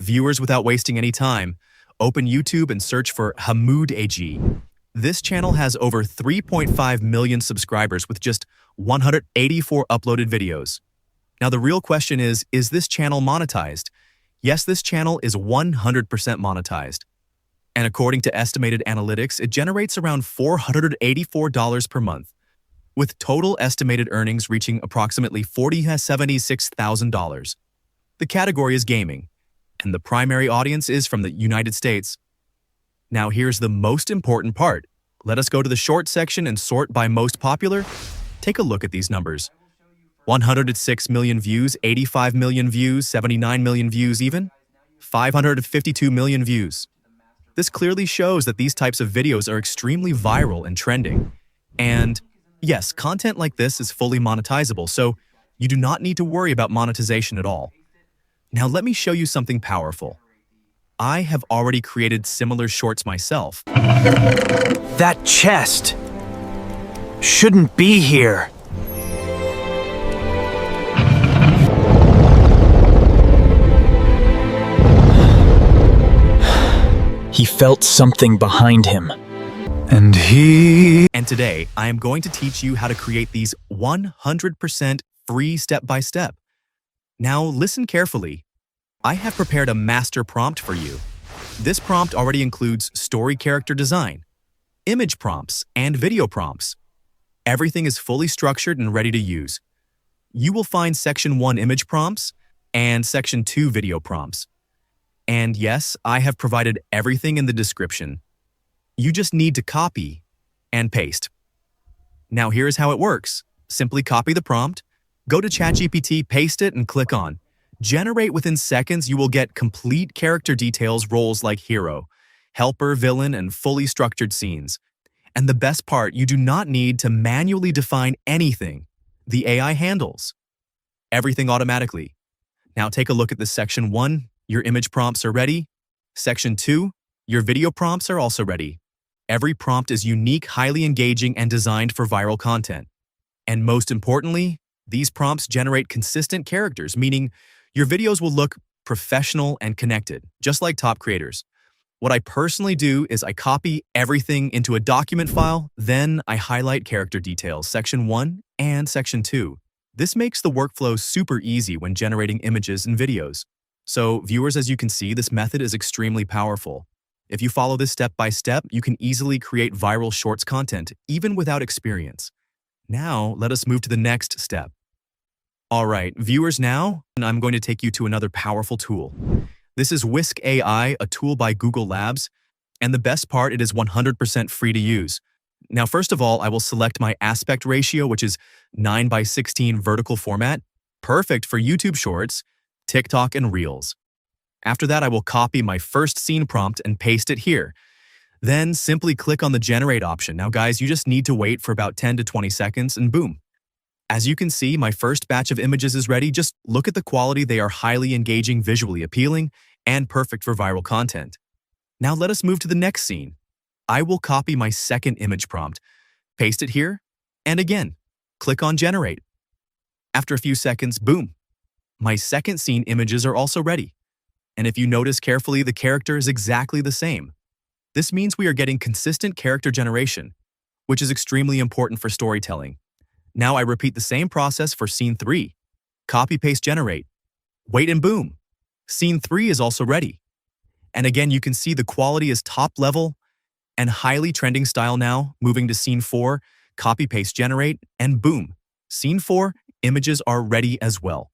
Viewers, without wasting any time, open YouTube and search for Hamoud AG. This channel has over 3.5 million subscribers with just 184 uploaded videos. Now the real question is this channel monetized? Yes, this channel is 100% monetized. And according to estimated analytics, it generates around $484 per month, with total estimated earnings reaching approximately $76,000. The category is gaming, and the primary audience is from the United States. Now here's the most important part. Let us go to the short section and sort by most popular. Take a look at these numbers. 106 million views, 85 million views, 79 million views even, 552 million views. This clearly shows that these types of videos are extremely viral and trending. And yes, content like this is fully monetizable, so you do not need to worry about monetization at all. Now let me show you something powerful. I have already created similar shorts myself. That chest shouldn't be here. He felt something behind him. And today, I am going to teach you how to create these 100% free step-by-step. Now listen carefully. I have prepared a master prompt for you. This prompt already includes story character design, image prompts, and video prompts. Everything is fully structured and ready to use. You will find Section 1 image prompts and Section 2 video prompts. And yes, I have provided everything in the description. You just need to copy and paste. Now here's how it works. Simply copy the prompt, go to ChatGPT, paste it, and click on Generate. Within seconds, you will get complete character details, roles like hero, helper, villain, and fully structured scenes. And the best part, you do not need to manually define anything. The AI handles everything automatically. Now take a look at this Section 1. Your image prompts are ready. Section 2, your video prompts are also ready. Every prompt is unique, highly engaging, and designed for viral content. And most importantly, these prompts generate consistent characters, meaning your videos will look professional and connected, just like top creators. What I personally do is I copy everything into a document file, then I highlight character details, Section 1 and Section 2. This makes the workflow super easy when generating images and videos. So viewers, as you can see, this method is extremely powerful. If you follow this step by step, you can easily create viral shorts content, even without experience. Now, let us move to the next step. All right, viewers, now I'm going to take you to another powerful tool. This is Whisk AI, a tool by Google Labs, and the best part, it is 100% free to use. Now, first of all, I will select my aspect ratio, which is 9:16 vertical format, perfect for YouTube Shorts, TikTok, and Reels. After that, I will copy my first scene prompt and paste it here. Then simply click on the Generate option. Now, guys, you just need to wait for about 10 to 20 seconds and boom. As you can see, my first batch of images is ready. Just look at the quality. They are highly engaging, visually appealing, and perfect for viral content. Now let us move to the next scene. I will copy my second image prompt, paste it here, and again, click on Generate. After a few seconds, boom. My second scene images are also ready. And if you notice carefully, the character is exactly the same. This means we are getting consistent character generation, which is extremely important for storytelling. Now I repeat the same process for scene 3. Copy, paste, generate. Wait and boom. Scene 3 is also ready. And again, you can see the quality is top level and highly trending style now. Moving to scene 4, copy, paste, generate, and boom. Scene 4, images are ready as well.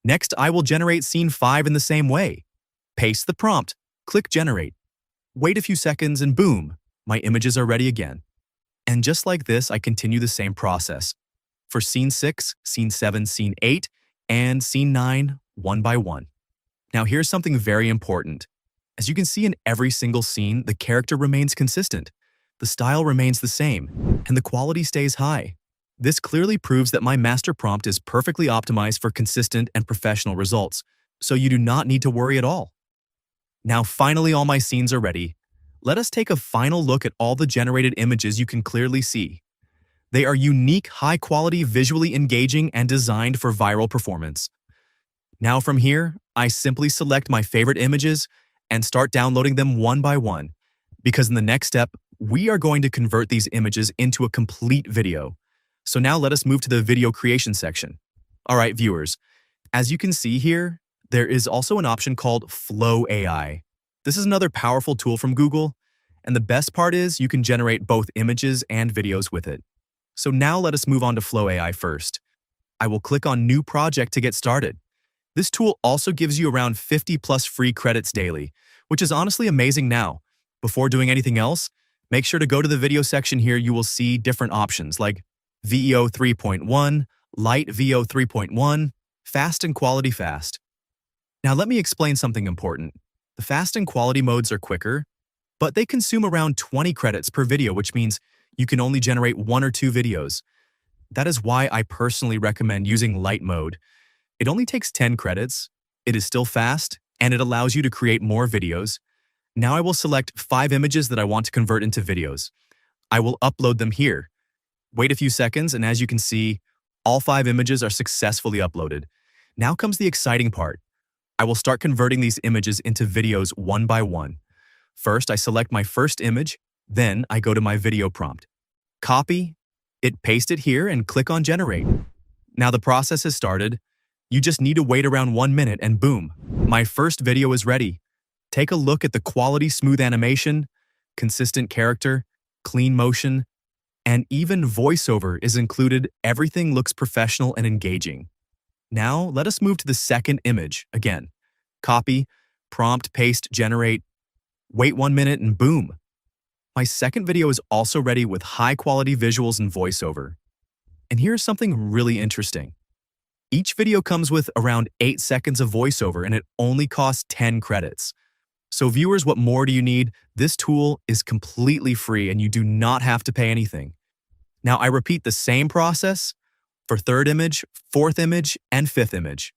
Next, I will generate scene 5 in the same way. Paste the prompt, click generate. Wait a few seconds and boom, my images are ready again. And just like this, I continue the same process for scene 6, scene 7, scene 8, and scene 9, one by one. Now here's something very important. As you can see in every single scene, the character remains consistent, the style remains the same, and the quality stays high. This clearly proves that my master prompt is perfectly optimized for consistent and professional results, so you do not need to worry at all. Now finally, all my scenes are ready. Let us take a final look at all the generated images. You can clearly see they are unique, high-quality, visually engaging, and designed for viral performance. Now from here, I simply select my favorite images and start downloading them one by one, because in the next step, we are going to convert these images into a complete video. So now let us move to the video creation section. All right, viewers, as you can see here, there is also an option called Flow AI. This is another powerful tool from Google, and the best part is you can generate both images and videos with it. So now let us move on to Flow AI first. I will click on New Project to get started. This tool also gives you around 50 plus free credits daily, which is honestly amazing now. Before doing anything else, make sure to go to the video section here. You will see different options like VEO 3.1, Light VEO 3.1, Fast and Quality Fast. Now let me explain something important. The fast and quality modes are quicker, but they consume around 20 credits per video, which means you can only generate 1 or 2 videos. That is why I personally recommend using light mode. It only takes 10 credits, it is still fast, and it allows you to create more videos. Now I will select 5 images that I want to convert into videos. I will upload them here. Wait a few seconds, and as you can see, all 5 images are successfully uploaded. Now comes the exciting part. I will start converting these images into videos one by one. First, I select my first image, then I go to my video prompt. Copy it, paste it here, and click on Generate. Now the process has started. You just need to wait around 1 minute and boom, my first video is ready. Take a look at the quality, smooth animation, consistent character, clean motion, and even voiceover is included. Everything looks professional and engaging. Now let us move to the second image. Again, copy, prompt, paste, generate. Wait 1 minute and boom. My second video is also ready with high-quality visuals and voiceover. And here's something really interesting. Each video comes with around 8 seconds of voiceover and it only costs 10 credits. So viewers, what more do you need? This tool is completely free and you do not have to pay anything. Now I repeat the same process for third image, fourth image, and fifth image.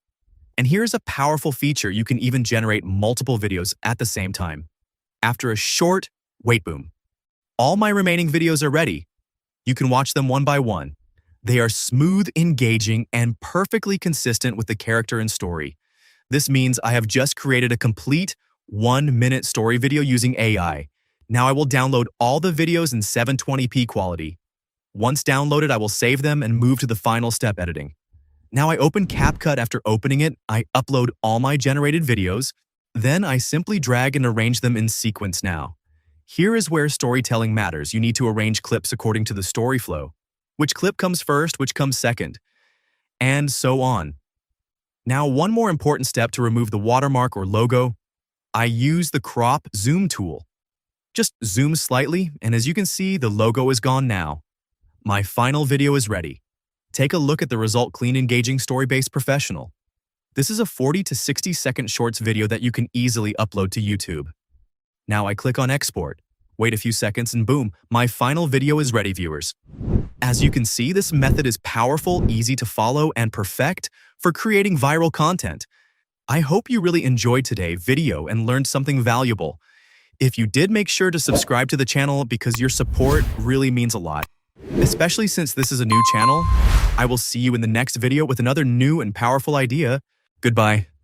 And here's a powerful feature. You can even generate multiple videos at the same time. After a short wait boom, all my remaining videos are ready. You can watch them one by one. They are smooth, engaging, and perfectly consistent with the character and story. This means I have just created a complete 1-minute story video using AI. Now I will download all the videos in 720p quality. Once downloaded, I will save them and move to the final step, editing. Now I open CapCut. After opening it, I upload all my generated videos. Then I simply drag and arrange them in sequence now. Here is where storytelling matters. You need to arrange clips according to the story flow. Which clip comes first, which comes second, and so on. Now, one more important step to remove the watermark or logo. I use the crop zoom tool. Just zoom slightly, and as you can see, the logo is gone now. My final video is ready. Take a look at the result. Clean, engaging, story-based, professional. This is a 40 to 60 second shorts video that you can easily upload to YouTube. Now I click on export. Wait a few seconds and boom, my final video is ready, viewers. As you can see, this method is powerful, easy to follow, and perfect for creating viral content. I hope you really enjoyed today's video and learned something valuable. If you did, make sure to subscribe to the channel because your support really means a lot. Especially since this is a new channel. I will see you in the next video with another new and powerful idea. Goodbye.